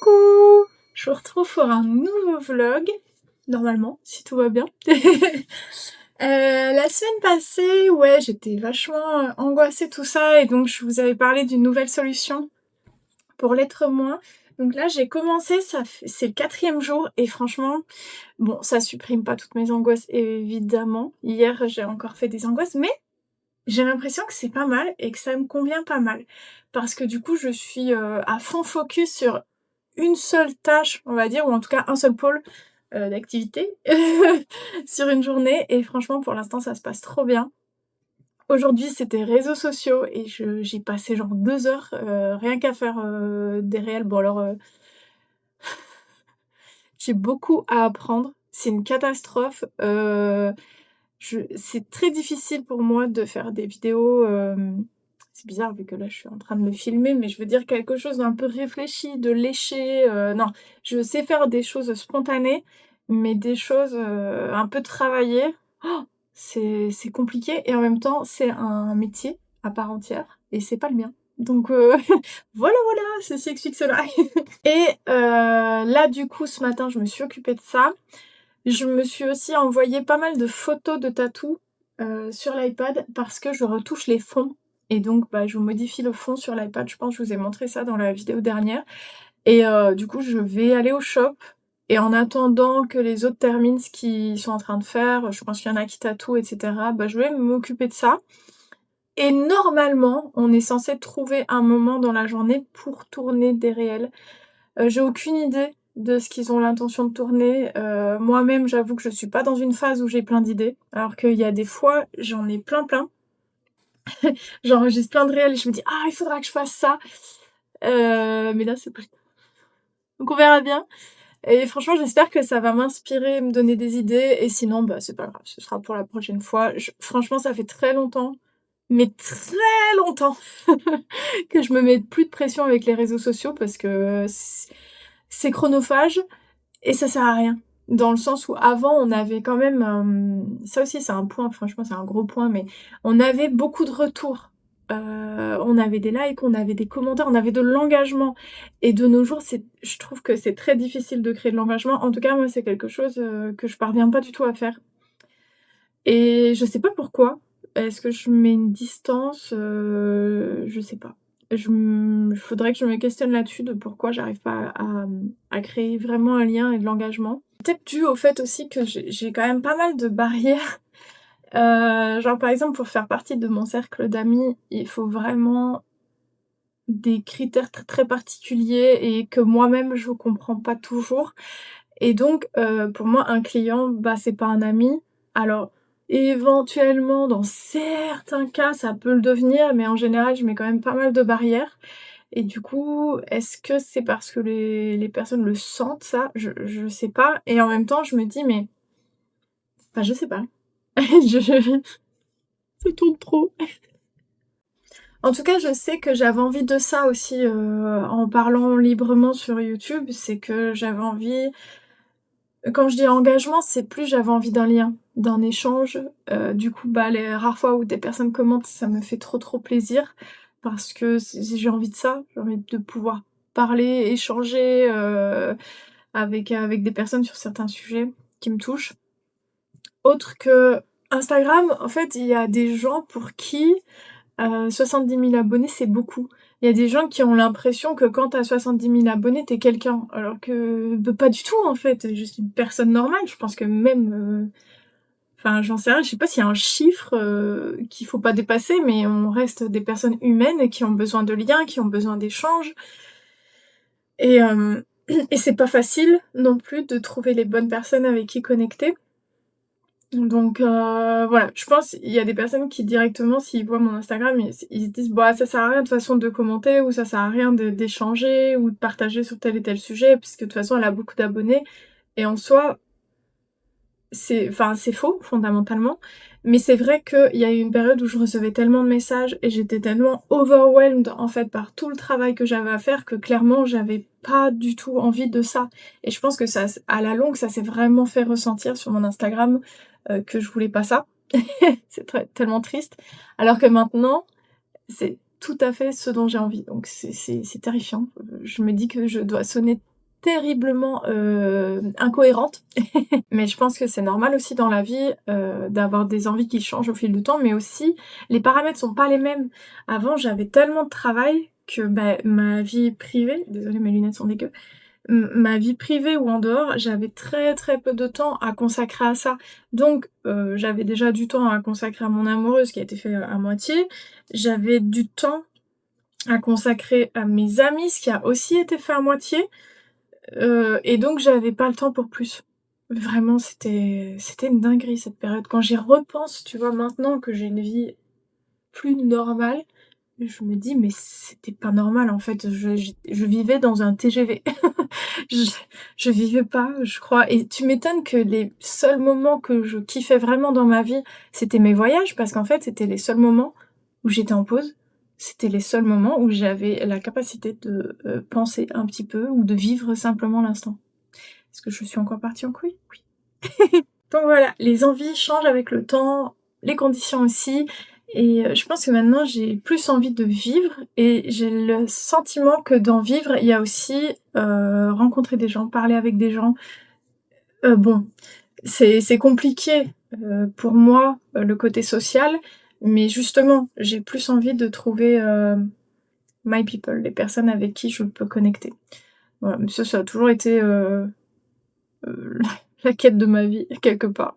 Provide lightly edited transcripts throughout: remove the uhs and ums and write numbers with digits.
Coucou! Je vous retrouve pour un nouveau vlog, normalement, si tout va bien. La semaine passée, ouais, j'étais vachement angoissée tout ça et donc je vous avais parlé d'une nouvelle solution pour l'être moins. Donc là, j'ai commencé, c'est le 4e jour et franchement, bon, ça supprime pas toutes mes angoisses évidemment. Hier, j'ai encore fait des angoisses, mais j'ai l'impression que c'est pas mal et que ça me convient pas mal. Parce que du coup, je suis à fond focus sur une seule tâche, on va dire, ou en tout cas un seul pôle d'activité sur une journée et franchement pour l'instant ça se passe trop bien. Aujourd'hui c'était réseaux sociaux et j'ai passé genre 2 heures rien qu'à faire des réels. Bon alors j'ai beaucoup à apprendre, c'est une catastrophe. C'est très difficile pour moi de faire des vidéos, c'est bizarre vu que là je suis en train de me filmer, mais je veux dire quelque chose d'un peu réfléchi, de léché, non, je sais faire des choses spontanées, mais des choses, un peu travaillées, c'est compliqué et en même temps c'est un métier à part entière et c'est pas le mien. Donc voilà, voilà, ceci explique cela. Et là du coup ce matin je me suis occupée de ça. Je me suis aussi envoyé pas mal de photos de tatous, sur l'iPad parce que je retouche les fonds et donc bah, je modifie le fond sur l'iPad. Je pense que je vous ai montré ça dans la vidéo dernière et du coup je vais aller au shop et en attendant que les autres terminent ce qu'ils sont en train de faire, je pense qu'il y en a qui tatouent et cetera, bah, je vais m'occuper de ça et normalement, on est censé trouver un moment dans la journée pour tourner des réels. J'ai aucune idée de ce qu'ils ont l'intention de tourner. Moi-même, j'avoue que je suis pas dans une phase où j'ai plein d'idées, alors qu'il y a des fois, j'en ai plein, plein. J'enregistre plein de réels et je me dis: «Ah, il faudra que je fasse ça!» mais là, c'est pas le cas. Donc on verra bien et franchement, j'espère que ça va m'inspirer, me donner des idées et sinon, bah, c'est pas grave, ce sera pour la prochaine fois. Franchement, ça fait très longtemps, mais très longtemps que je me mets plus de pression avec les réseaux sociaux parce que c'est chronophage. Et ça sert à rien. Dans le sens où avant on avait quand même, ça aussi c'est un point, franchement c'est un gros point, mais on avait beaucoup de retours. On avait des likes, on avait des commentaires, on avait de l'engagement et de nos jours je trouve que c'est très difficile de créer de l'engagement. En tout cas moi c'est quelque chose, que je parviens pas du tout à faire et je sais pas pourquoi. Est-ce que je mets une distance? Je sais pas. Faudrait que je me questionne là-dessus de pourquoi j'arrive pas à créer vraiment un lien et de l'engagement. Peut-être dû au fait aussi que j'ai quand même pas mal de barrières. Genre par exemple pour faire partie de mon cercle d'amis, il faut vraiment des critères très, très particuliers et que moi-même je comprends pas toujours et donc pour moi un client, bah, c'est pas un ami. Alors éventuellement dans certains cas ça peut le devenir, mais en général je mets quand même pas mal de barrières. Et du coup, est-ce que c'est parce que les personnes le sentent ça? Je sais pas et en même temps je me dis: «Mais» enfin je sais pas. Je ça tourne trop. En tout cas, je sais que j'avais envie de ça aussi, en parlant librement sur YouTube, c'est que j'avais envie quand je dis engagement, c'est plus j'avais envie d'un lien, d'un échange. Du coup, bah, les rares fois où des personnes commentent, ça me fait trop, trop plaisir parce que j'ai envie de ça, j'ai envie de pouvoir parler, échanger, avec des personnes sur certains sujets qui me touchent. Autre que Instagram, en fait, il y a des gens pour qui 70 000 abonnés, c'est beaucoup. Il y a des gens qui ont l'impression que quand tu as 70 000 abonnés, tu es quelqu'un, alors que bah, pas du tout en fait, juste une personne normale. Je pense que même, enfin j'en sais rien, je sais pas s'il y a un chiffre, qu'il faut pas dépasser, mais on reste des personnes humaines qui ont besoin de liens, qui ont besoin d'échanges et et c'est pas facile non plus de trouver les bonnes personnes avec qui connecter. Donc voilà, je pense il y a des personnes qui directement s'ils voient mon Instagram, ils se disent: «Bah, ça sert à rien de toute façon de commenter ou ça sert à rien d'échanger ou de partager sur tel et tel sujet puisque de toute façon elle a beaucoup d'abonnés» et en soi, c'est faux fondamentalement, mais c'est vrai qu'il y a eu une période où je recevais tellement de messages et j'étais tellement overwhelmed en fait par tout le travail que j'avais à faire que clairement j'avais pas du tout envie de ça et je pense que ça à la longue, ça s'est vraiment fait ressentir sur mon Instagram, que je voulais pas ça. C'est tellement triste. Alors que maintenant, c'est tout à fait ce dont j'ai envie. Donc c'est terrifiant. Je me dis que je dois sonner terriblement, incohérente. Mais je pense que c'est normal aussi dans la vie, d'avoir des envies qui changent au fil du temps, mais aussi les paramètres sont pas les mêmes. Avant, j'avais tellement de travail que, bah, ma vie privée désolée mes lunettes sont dégueu. Ma vie privée ou en dehors, j'avais très, très peu de temps à consacrer à ça. Donc j'avais déjà du temps à consacrer à mon amoureux, ce qui a été fait, à moitié. J'avais du temps à consacrer à mes amis, ce qui a aussi été fait à moitié, et donc j'avais pas le temps pour plus. Vraiment, c'était une dinguerie cette période. Quand j'y repense, tu vois, maintenant que j'ai une vie plus normale, je me dis: «Mais c'était pas normal en fait, je vivais dans un TGV». Je je vivais pas, je crois et tu m'étonnes que les seuls moments que je kiffais vraiment dans ma vie, c'était mes voyages parce qu'en fait, c'était les seuls moments où j'étais en pause. C'était les seuls moments où j'avais la capacité de, penser un petit peu ou de vivre simplement l'instant. Est-ce que je suis encore partie en couille? Oui. Donc voilà, les envies changent avec le temps, les conditions aussi et je pense que maintenant j'ai plus envie de vivre et j'ai le sentiment que dans vivre, il y a aussi, rencontrer des gens, parler avec des gens. Bon, c'est compliqué, pour moi, le côté social, mais justement, j'ai plus envie de trouver, my people, les personnes avec qui je peux connecter. Voilà, mais ça a toujours été, la quête de ma vie quelque part.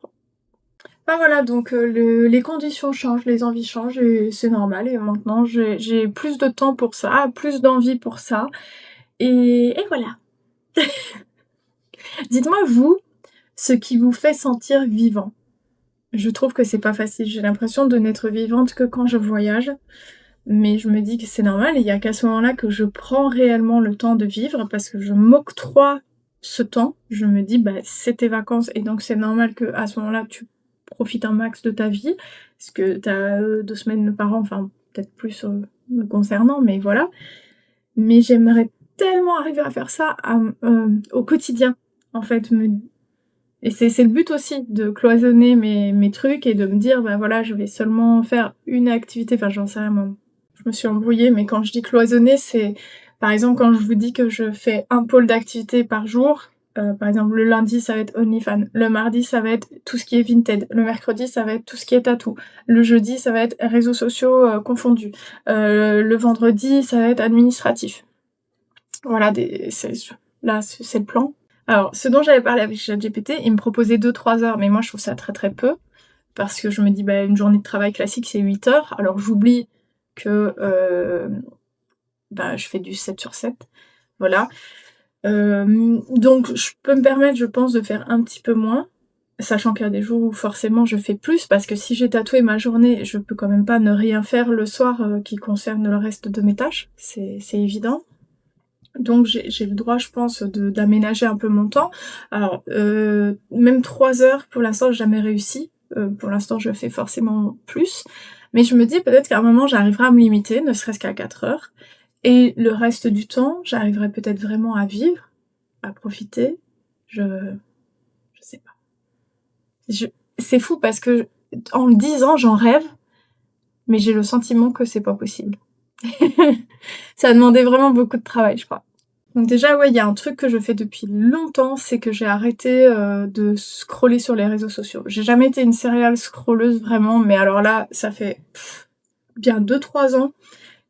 Bah, voilà donc le les conditions changent, les envies changent et c'est normal et maintenant j'ai plus de temps pour ça, plus d'envie pour ça et voilà. Dites-moi vous, ce qui vous fait sentir vivant? Je trouve que c'est pas facile, j'ai l'impression de n'être vivante que quand je voyage, mais je me dis que c'est normal et il y a qu'à ce moment-là que je prends réellement le temps de vivre parce que je m'octroie ce temps. Je me dis: «Bah, c'est tes vacances et donc c'est normal qu'à ce moment-là tu profites un max de ta vie». Parce que tu as, 2 semaines par an, enfin peut-être plus, me concernant, mais voilà. Mais j'aimerais tellement arriver à faire ça au quotidien, en fait, me et c'est le but aussi de cloisonner mes trucs et de me dire: «Bah, voilà, je vais seulement faire une activité», enfin, j'en sais rien moi. Je me suis embrouillée, mais quand je dis cloisonner, c'est par exemple, quand je vous dis que je fais un pôle d'activité par jour, par exemple, le lundi, ça va être OnlyFans, le mardi, ça va être tout ce qui est Vinted, le mercredi, ça va être tout ce qui est tatou, le jeudi, ça va être réseaux sociaux, confondus, le vendredi, ça va être administratif. Voilà des c'est là, c'est le plan. Alors, ce dont j'avais parlé avec ChatGPT, il me proposait 2-3 heures, mais moi je trouve ça très, très peu parce que je me dis: «Bah, une journée de travail classique, c'est 8 heures». Alors j'oublie que, bah, je fais du 7/7, voilà. Donc je peux me permettre, je pense, de faire un petit peu moins, sachant qu'il y a des jours où forcément je fais plus parce que si j'ai tatoué ma journée, je peux quand même pas ne rien faire le soir, qui concerne le reste de mes tâches, c'est évident. Donc j'ai le droit, je pense, d'aménager un peu mon temps. Alors, même 3 heures, pour l'instant, j'ai jamais réussi. Pour l'instant, je fais forcément plus. Mais je me dis peut-être qu'à un moment, j'arriverai à me limiter, ne serait-ce qu'à 4 heures. Et le reste du temps, j'arriverai peut-être vraiment à vivre, à profiter. Je sais pas. Je c'est fou parce que en le disant, j'en rêve, mais j'ai le sentiment que c'est pas possible. Ça a demandé vraiment beaucoup de travail, je crois. Donc déjà, ouais, il y a un truc que je fais depuis longtemps, c'est que j'ai arrêté, de scroller sur les réseaux sociaux. J'ai jamais été une serial scrolleuse vraiment, mais alors là, ça fait bien 2-3 ans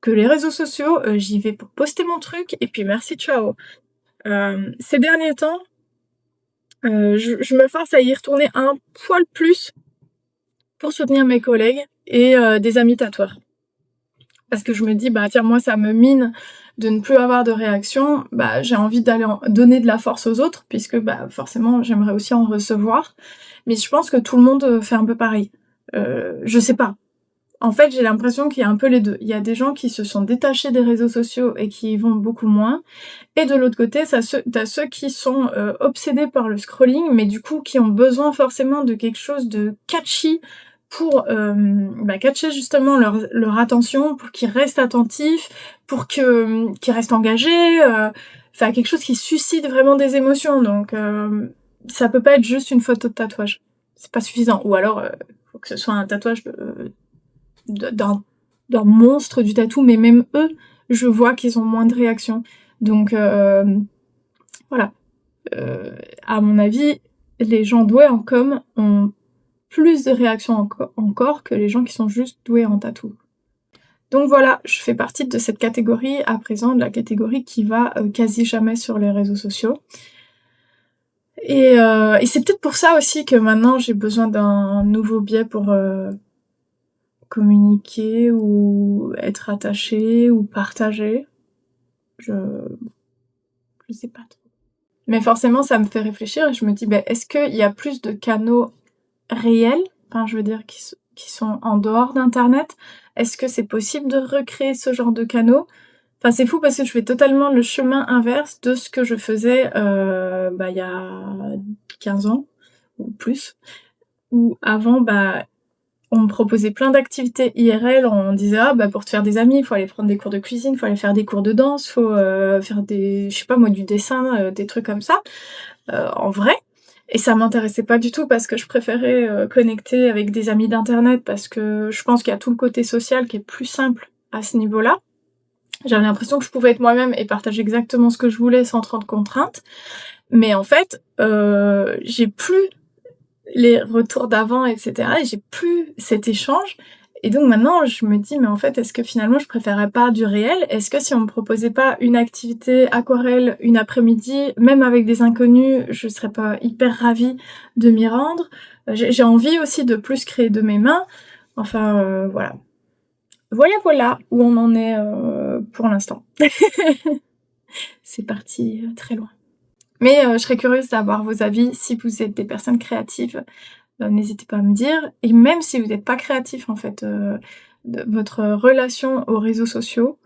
que les réseaux sociaux, j'y vais pour poster mon truc et puis merci ciao. Ces derniers temps, je me force à y retourner un poil plus pour soutenir mes collègues et des amis tatoueurs. Parce que je me dis: «Bah, tiens, moi, ça me mine de ne plus avoir de réaction, bah, j'ai envie d'aller en donner de la force aux autres puisque, bah, forcément, j'aimerais aussi en recevoir». Mais je pense que tout le monde, fait un peu pareil. Je sais pas. En fait, j'ai l'impression qu'il y a un peu les 2. Il y a des gens qui se sont détachés des réseaux sociaux et qui y vont beaucoup moins et de l'autre côté, tu ceux qui sont, obsédés par le scrolling, mais du coup, qui ont besoin forcément de quelque chose de catchy pour, bah, catcher justement leur attention, pour qu'ils restent attentifs, pour que, qu'ils restent engagés, enfin quelque chose qui suscite vraiment des émotions donc ça peut pas être juste une photo de tatouage. C'est pas suffisant ou alors, faut que ce soit un tatouage d'un monstre du tatou, mais même eux, je vois qu'ils ont moins de réaction donc Voilà. À mon avis, les gens doués en com ont plus de réactions encore que les gens qui sont juste doués en tatou. Donc voilà, je fais partie de cette catégorie, à présent de la catégorie qui va quasi jamais sur les réseaux sociaux. Et c'est peut-être pour ça aussi que maintenant j'ai besoin d'un nouveau biais pour communiquer ou être attachée ou partager. Je sais pas trop. Mais forcément ça me fait réfléchir et je me dis est-ce qu'il y a plus de canaux réels, enfin je veux dire qui sont en dehors d'internet? Est-ce que c'est possible de recréer ce genre de canaux? Enfin c'est fou parce que je fais totalement le chemin inverse de ce que je faisais il y a 15 ans ou plus, où avant on me proposait plein d'activités IRL, on disait pour te faire des amis, il faut aller prendre des cours de cuisine, il faut aller faire des cours de danse, faut faire des, je sais pas moi, du dessin, des trucs comme ça, en vrai. Et ça m'intéressait pas du tout parce que je préférais connecter avec des amis d'internet parce que je pense qu'il y a tout le côté social qui est plus simple à ce niveau-là. J'avais l'impression que je pouvais être moi-même et partager exactement ce que je voulais sans trop de contraintes. Mais en fait, j'ai plus les retours d'avant, etc. Et j'ai plus cet échange. Et donc maintenant, je me dis, mais en fait, est-ce que finalement, je préférerais pas du réel? Est-ce que si on me proposait pas une activité aquarelle une après-midi, même avec des inconnus, je serais pas hyper ravie de m'y rendre? J'ai envie aussi de plus créer de mes mains. Enfin, voilà. Voilà où on en est pour l'instant. C'est parti très loin. Mais je serais curieuse d'avoir vos avis si vous êtes des personnes créatives. N'hésitez pas à me dire. Et même si vous n'êtes pas créatif, en fait, votre relation aux réseaux sociaux,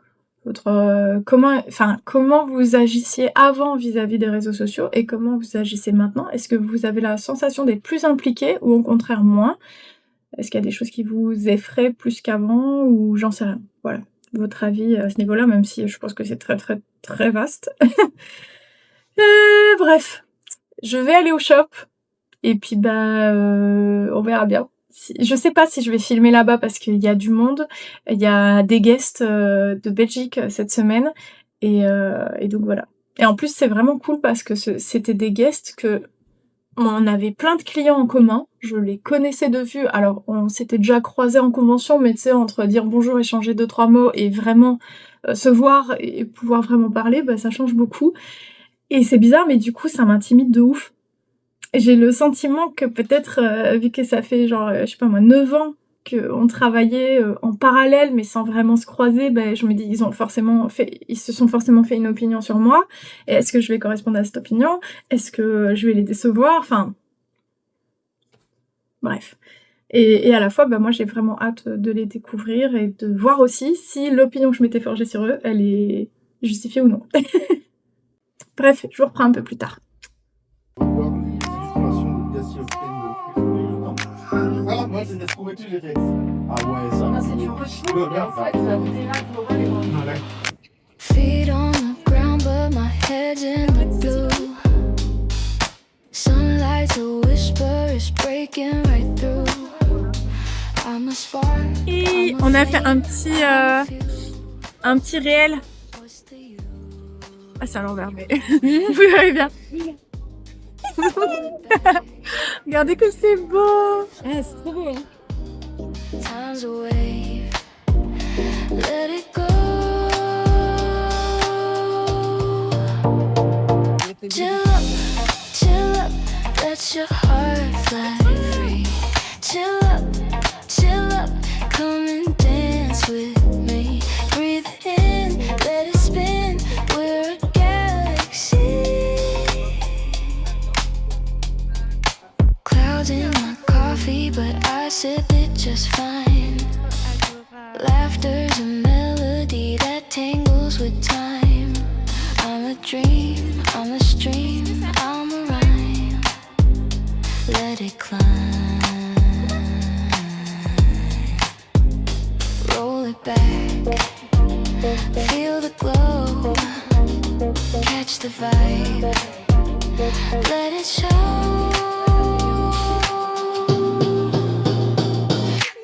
comment vous agissiez avant vis-à-vis des réseaux sociaux et comment vous agissez maintenant. Est-ce que vous avez la sensation d'être plus impliqué ou au contraire moins? Est-ce qu'il y a des choses qui vous effraient plus qu'avant ou j'en sais rien? Voilà, votre avis à ce niveau-là, même si je pense que c'est très, très, très vaste. Bref, je vais aller au shop et puis on verra bien. Je sais pas si je vais filmer là-bas parce qu'il y a du monde. Il y a des guests de Belgique cette semaine et donc voilà. Et en plus, c'est vraiment cool parce que c'était des guests que on avait plein de clients en commun, je les connaissais de vue, alors on s'était déjà croisés en convention, mais tu sais, entre dire bonjour, échanger 2-3 mots et vraiment se voir et pouvoir vraiment parler, ça change beaucoup. Et c'est bizarre, mais du coup, ça m'intimide de ouf. J'ai le sentiment que peut-être, vu que ça fait genre, je sais pas moi, 9 ans qu'on travaillait en parallèle, mais sans vraiment se croiser, je me dis, ils se sont forcément fait une opinion sur moi. Et est-ce que je vais correspondre à cette opinion? Est-ce que je vais les décevoir? Enfin, bref. Et à la fois, moi, j'ai vraiment hâte de les découvrir et de voir aussi si l'opinion que je m'étais forgée sur eux, elle est justifiée ou non. Bref, je vous reprends un peu plus tard. Moi, c'était trouvé tout, j'ai fait. Ah ouais, ça. C'est du rechou, et en fait, la bouteille là, globale est dans le Feet on the ground, but my head's in the blue. Sunlight's a whisper, it's breaking right through. I'm a spark. Et on a fait un petit réel. Ah, c'est à l'envers, mais vous verrez bien. Regardez comme c'est beau. c'est trop beau, hein. Time's a wave. Let it go. Chill up, let your heart fly free. Chill up, come and dance with me. Breathe in, let it spin. We're a galaxy. Clouds in my coffee, but I sip it just fine. Laughter's a melody that tangles with time. I'm a dream, I'm a stream, I'm a rhyme. Let it climb. Roll it back. Feel the glow. Catch the vibe. Let it show.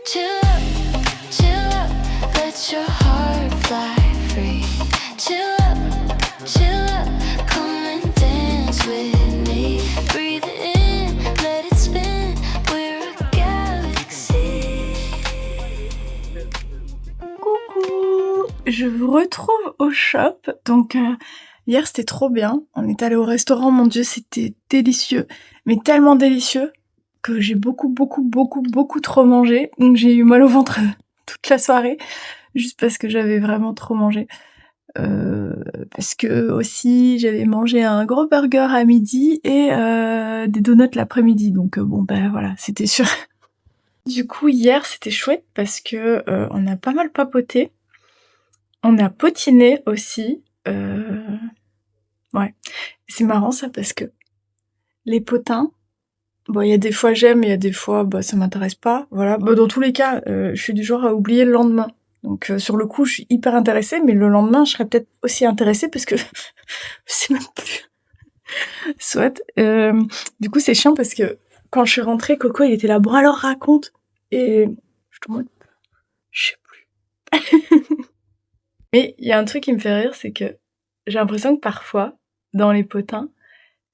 Chill up, let your heart fly free. Chill up, come and dance. retrouve au shop. Donc hier c'était trop bien. On est allé au restaurant, mon Dieu, c'était délicieux, mais tellement délicieux que j'ai beaucoup trop mangé. Donc j'ai eu mal au ventre toute la soirée, juste parce que j'avais vraiment trop mangé. Parce que aussi j'avais mangé un gros burger à midi et des donuts l'après-midi. Donc bon ben voilà, c'était sûr. Du coup hier c'était chouette parce que on a pas mal papoté. On a potiné aussi. Ouais. C'est marrant ça parce que les potins, bon il y a des fois j'aime, il y a des fois bah ça m'intéresse pas. Voilà. Bah, dans tous les cas, je suis du genre à oublier le lendemain. Donc sur le coup je suis hyper intéressée, mais le lendemain je serais peut-être aussi intéressée parce que je sais même plus. Soit. Du coup c'est chiant parce que quand je suis rentrée, Coco il était là, bon alors raconte. Et je te montre, je sais plus. Mais il y a un truc qui me fait rire, c'est que j'ai l'impression que parfois, dans les potins,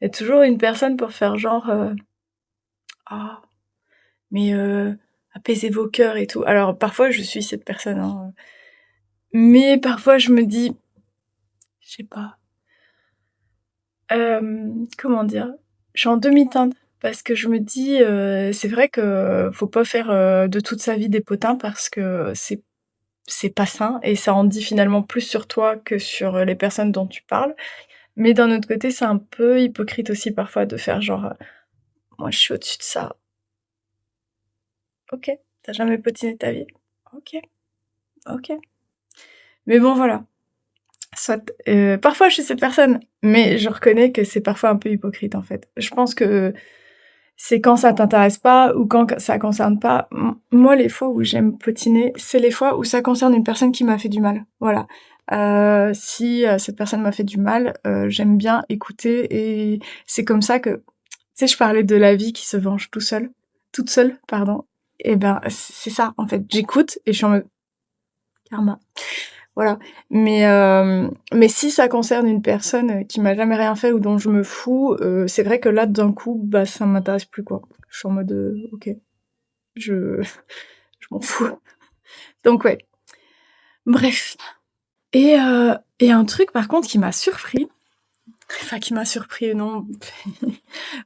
il y a toujours une personne pour faire genre ah mais apaisez vos cœurs et tout. Alors parfois je suis cette personne, hein, mais parfois je me dis, je sais pas, comment dire, je suis en demi-teinte parce que je me dis c'est vrai que faut pas faire de toute sa vie des potins parce que c'est pas sain et ça en dit finalement plus sur toi que sur les personnes dont tu parles. Mais d'un autre côté, c'est un peu hypocrite aussi parfois de faire genre moi je suis au-dessus de ça. OK, tu jamais potiné ta vie. OK, OK. Mais bon voilà. Soit parfois je suis cette personne, mais je reconnais que c'est parfois un peu hypocrite en fait. Je pense que c'est quand ça t'intéresse pas ou quand ça concerne pas. Moi, les fois où j'aime potiner, c'est les fois où ça concerne une personne qui m'a fait du mal. Voilà. Si cette personne m'a fait du mal, j'aime bien écouter et c'est comme ça que, tu sais, je parlais de la vie qui se venge toute seule, pardon. Et ben, c'est ça, en fait. J'écoute et je suis en mode karma. Voilà. Mais si ça concerne une personne qui m'a jamais rien fait ou dont je me fous, c'est vrai que là, d'un coup, bah, ça m'intéresse plus, quoi. Je suis en mode, OK, je m'en fous. Donc ouais. Bref. Et un truc, par contre, qui m'a surpris, enfin, qui m'a surpris, non,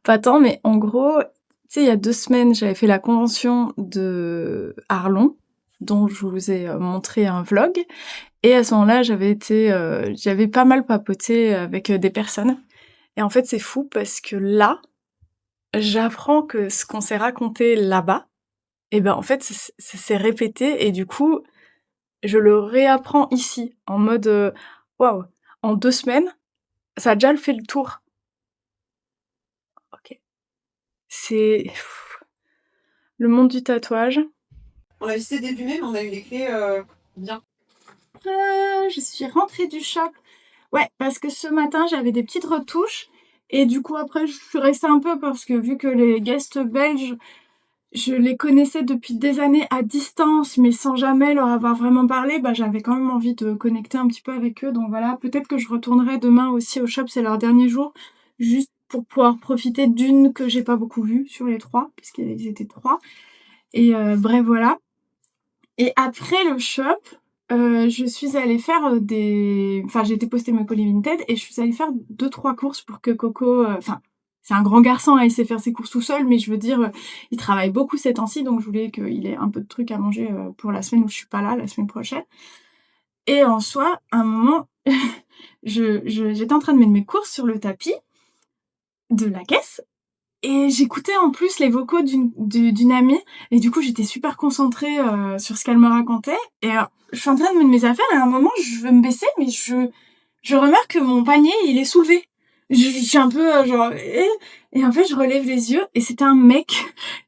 pas tant, mais en gros, tu sais, il y a 2 semaines, j'avais fait la convention de Arlon, dont je vous ai montré un vlog. Et à ce moment-là, j'avais pas mal papoté avec des personnes. Et en fait, c'est fou parce que là, j'apprends que ce qu'on s'est raconté là-bas, et ben en fait, ça s'est répété et du coup, je le réapprends ici en mode waouh, en 2 semaines, ça a déjà fait le tour. OK. C'est le monde du tatouage. On a visité début mai, mais on a eu les clés bien. Je suis rentrée du shop. Ouais, parce que ce matin, j'avais des petites retouches. Et du coup, après, je suis restée un peu parce que vu que les guests belges, je les connaissais depuis des années à distance, mais sans jamais leur avoir vraiment parlé, bah, j'avais quand même envie de connecter un petit peu avec eux. Donc voilà, peut-être que je retournerai demain aussi au shop, c'est leur dernier jour, juste pour pouvoir profiter d'une que j'ai pas beaucoup vue sur les 3, puisqu'ils étaient 3. Et bref, voilà. Et après le shop, je suis allée faire j'ai été poster mes colis Vinted et je suis allée faire 2-3 courses pour que Coco... c'est un grand garçon, hein, il sait faire ses courses tout seul, mais je veux dire, il travaille beaucoup ces temps-ci, donc je voulais qu'il ait un peu de trucs à manger pour la semaine où je suis pas là, la semaine prochaine. Et en soi, à un moment, j'étais en train de mettre mes courses sur le tapis de la caisse et j'écoutais en plus les vocaux d'une amie et du coup j'étais super concentrée sur ce qu'elle me racontait et je suis en train de mettre mes affaires et à un moment je veux me baisser mais je remarque que mon panier il est soulevé. Je suis un peu et en fait je relève les yeux et c'était un mec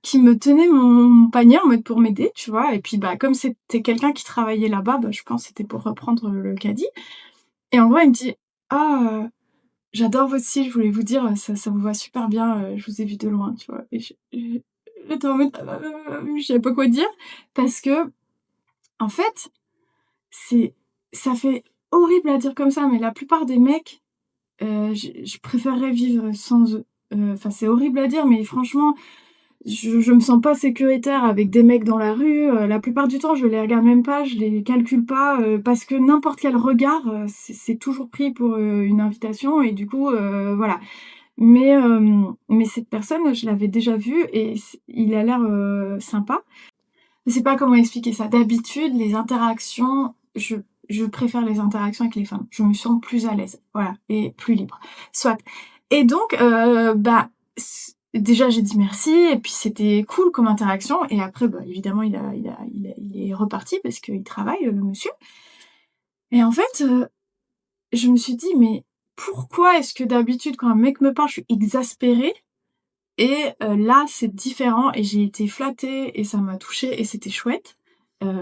qui me tenait mon panier en mode pour m'aider, tu vois, et puis bah comme c'était quelqu'un qui travaillait là-bas, bah je pense que c'était pour reprendre le caddie et en gros il me dit ah j'adore votre style, je voulais vous dire, ça vous va super bien, je vous ai vu de loin, tu vois? Et j'étais en mode, je savais pas quoi dire parce que en fait, ça fait horrible à dire comme ça, mais la plupart des mecs, je préférerais vivre sans eux. Enfin, c'est horrible à dire, mais franchement, je me sens pas sécuritaire avec des mecs dans la rue. La plupart du temps, je les regarde même pas, je les calcule pas, parce que n'importe quel regard, c'est toujours pris pour, une invitation et du coup, voilà. Mais cette personne, je l'avais déjà vu et il a l'air, sympa. Je sais pas comment expliquer ça. D'habitude, les interactions, je préfère les interactions avec les femmes. Je me sens plus à l'aise, voilà, et plus libre. Soit. Et donc, bah, déjà j'ai dit merci et puis c'était cool comme interaction et après, bah, évidemment il est reparti parce qu'il travaille, le monsieur. Et en fait, je me suis dit: «Mais pourquoi est-ce que d'habitude quand un mec me parle, je suis exaspérée et là c'est différent» et j'ai été flattée et ça m'a touchée et c'était chouette. Heu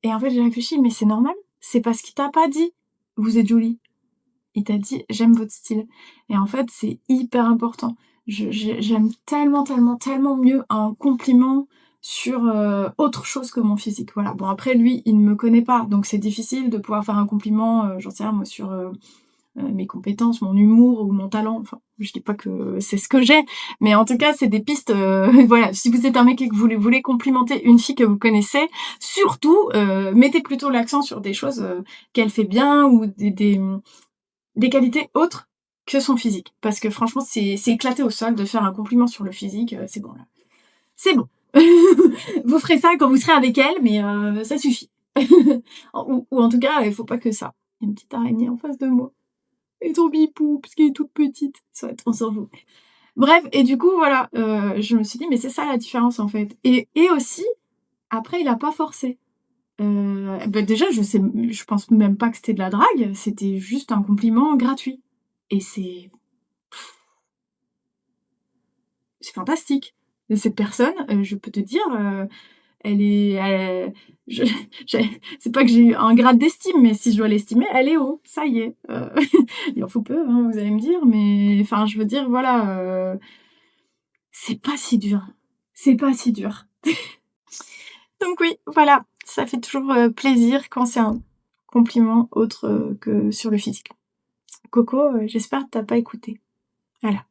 et en fait j'ai réfléchi: «Mais c'est normal, c'est parce qu'il t'a pas dit: "Vous êtes jolie"». Il t'a dit: «J'aime votre style» et en fait, c'est hyper important. J'aime tellement, tellement, tellement mieux un compliment sur, autre chose que mon physique, voilà. Bon après lui, il ne me connaît pas, donc c'est difficile de pouvoir faire un compliment, j'en sais rien moi sur, mes compétences, mon humour ou mon talent. Enfin, je dis pas que c'est ce que j'ai, mais en tout cas, c'est des pistes, voilà. Si vous êtes un mec et que vous voulez complimenter une fille que vous connaissez, surtout, mettez plutôt l'accent sur des choses, qu'elle fait bien ou des qualités autres que son physique. Parce que franchement, c'est éclaté au sol de faire un compliment sur le physique, c'est bon là. C'est bon. Vous ferez ça quand vous serez avec elle, mais ça suffit. Ou en tout cas, il faut pas que ça. Il y a une petite araignée en face de moi. Elle est trop bipou, parce qu'elle est toute petite. Soit, on s'en fout. Bref, et du coup, voilà, je me suis dit: «Mais c'est ça la différence, en fait» et aussi, après, il a pas forcé. Bah, déjà, je pense même pas que c'était de la drague, c'était juste un compliment gratuit et c'est fantastique. Cette personne, je peux te dire, elle est je j'ai c'est pas que j'ai un grade d'estime, mais si je dois l'estimer, elle est haut, ça y est, il en faut peu, hein, vous allez me dire, mais enfin, je veux dire, voilà, c'est pas si dur. C'est pas si dur. Donc oui, voilà, ça fait toujours, plaisir quand c'est un compliment autre, que sur le physique. Coco, j'espère que tu as pas écouté. Voilà.